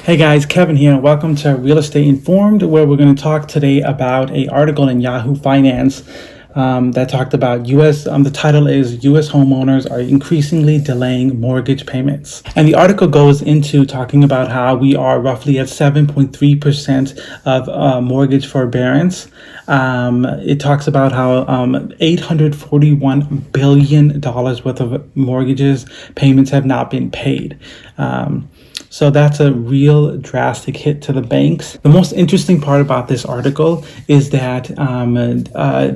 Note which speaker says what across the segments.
Speaker 1: Hey guys, Kevin here. Welcome to Real Estate Informed, where we're going to talk today about an article in Yahoo Finance that talked about the title is U.S. homeowners are increasingly delaying mortgage payments. And the article goes into talking about how we are roughly at 7.3% of mortgage forbearance. It talks about how $841 billion worth of mortgages payments have not been paid. So that's a real drastic hit to the banks. The most interesting part about this article is that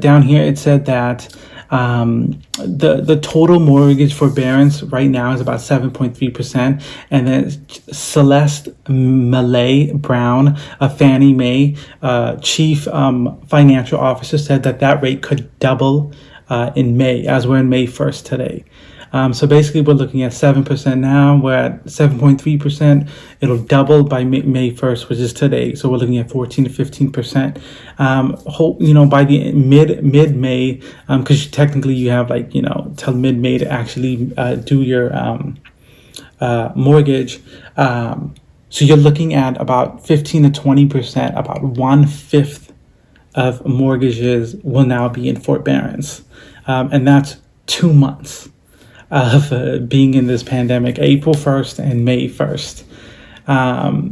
Speaker 1: down here it said that the total mortgage forbearance right now is about 7.3%, and then Celeste Millay Brown, a Fannie Mae chief financial officer, said that rate could double in May, as we're in May 1st today. So basically we're looking at 7% now. We're at 7.3%. It'll double by May 1st, which is today. So we're looking at 14 to 15%. By the mid-May, because technically you have till mid-May to actually do your mortgage. So you're looking at about 15 to 20%, about 1/5 of mortgages will now be in forbearance. And that's 2 months of being in this pandemic, April 1st and May 1st.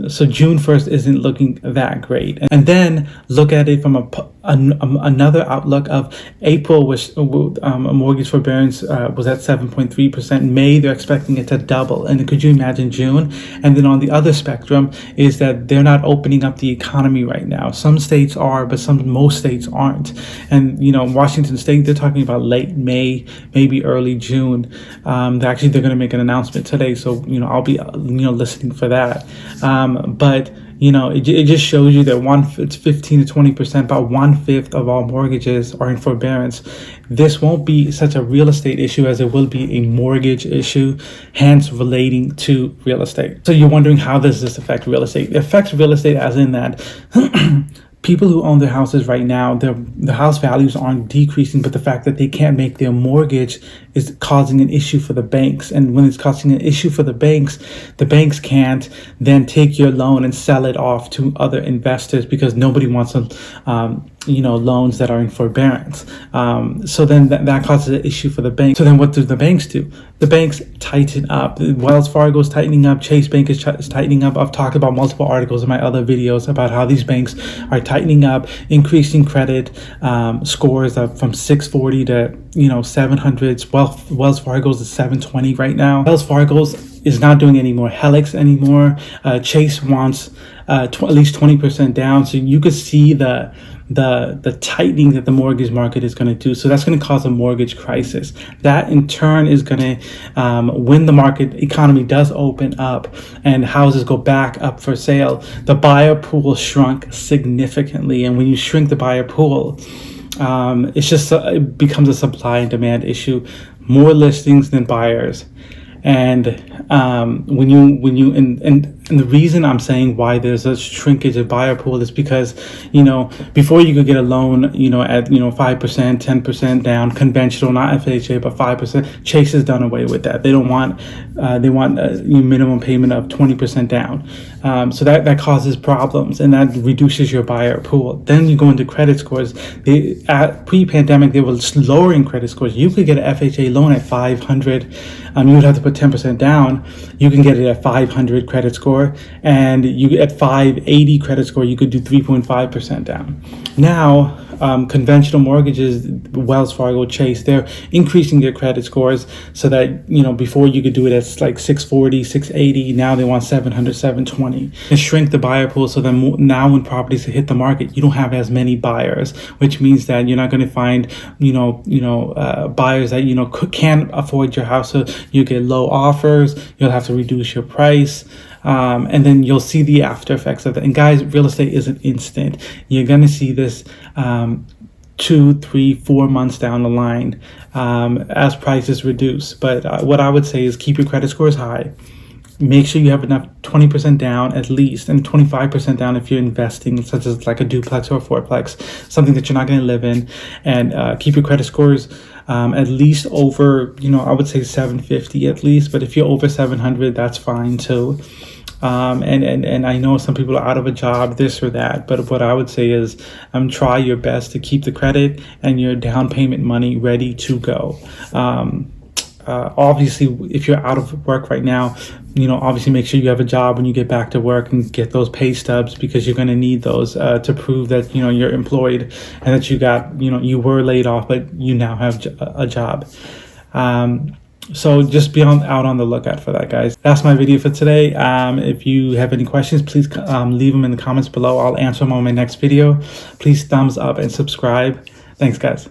Speaker 1: So June 1st isn't looking that great. And then look at it from another outlook of April, which mortgage forbearance was at 7.3%. May, they're expecting it to double. And could you imagine June? And then on the other spectrum is that they're not opening up the economy right now. Some states are, but most states aren't. And, Washington State, they're talking about late May, maybe early June. They're going to make an announcement today. So, I'll be, listening for that. But it just shows you that it's 15 to 20%, about 1/5 of all mortgages are in forbearance. This won't be such a real estate issue as it will be a mortgage issue, hence relating to real estate. So you're wondering, how does this affect real estate? It affects real estate as in that people who own their houses right now, the house values aren't decreasing, but the fact that they can't make their mortgage is causing an issue for the banks. And when it's causing an issue for the banks can't then take your loan and sell it off to other investors, because nobody wants loans that are in forbearance. So then that causes an issue for the bank. So then what do the banks do? The banks tighten up. Wells Fargo is tightening up. Chase Bank is tightening up. I've talked about multiple articles in my other videos about how these banks are tightening up, increasing credit scores from 640 to 700s. Wells Fargo's at 720 right now. Wells Fargo's is not doing any more Helix anymore. Chase wants at least 20% down. So you could see the tightening that the mortgage market is going to do. So that's going to cause a mortgage crisis. That in turn is going to, when the market economy does open up and houses go back up for sale, the buyer pool shrunk significantly. And when you shrink the buyer pool, it becomes a supply and demand issue. More listings than buyers. And and the reason I'm saying why there's a shrinkage of buyer pool is because, before you could get a loan, at 5%, 10% down, conventional, not FHA, but 5%. Chase has done away with that. They don't want, they want a minimum payment of 20% down. So that causes problems, and that reduces your buyer pool. Then you go into credit scores. At pre-pandemic, they were lowering credit scores. You could get an FHA loan at 500. You would have to put 10% down. You can get it at 500 credit score, and you at 580 credit score, you could do 3.5% down. Now, conventional mortgages, Wells Fargo, Chase, they're increasing their credit scores so that, before you could do it at like 640, 680. Now they want 700, 720. And shrink the buyer pool so that now when properties hit the market, you don't have as many buyers, which means that you're not going to find, buyers that, can't afford your house. So you get low offers. You'll have to reduce your price. And then you'll see the after effects of that. And guys, real estate isn't instant. You're going to see this 2, 3, 4 months down the line as prices reduce. But what I would say is keep your credit scores high. Make sure you have enough 20% down at least, and 25% down if you're investing, such as like a duplex or a fourplex, something that you're not going to live in. And keep your credit scores at least over, I would say 750 at least. But if you're over 700, that's fine too. And I know some people are out of a job, this or that, but what I would say is try your best to keep the credit and your down payment money ready to go. Obviously, if you're out of work right now, obviously make sure you have a job when you get back to work and get those pay stubs, because you're going to need those to prove that you're employed and that you were laid off, but you now have a job. So just be out on the lookout for that, guys. That's my video for today. If you have any questions, please leave them in the comments below. I'll answer them on my next video. Please thumbs up and subscribe. Thanks, guys.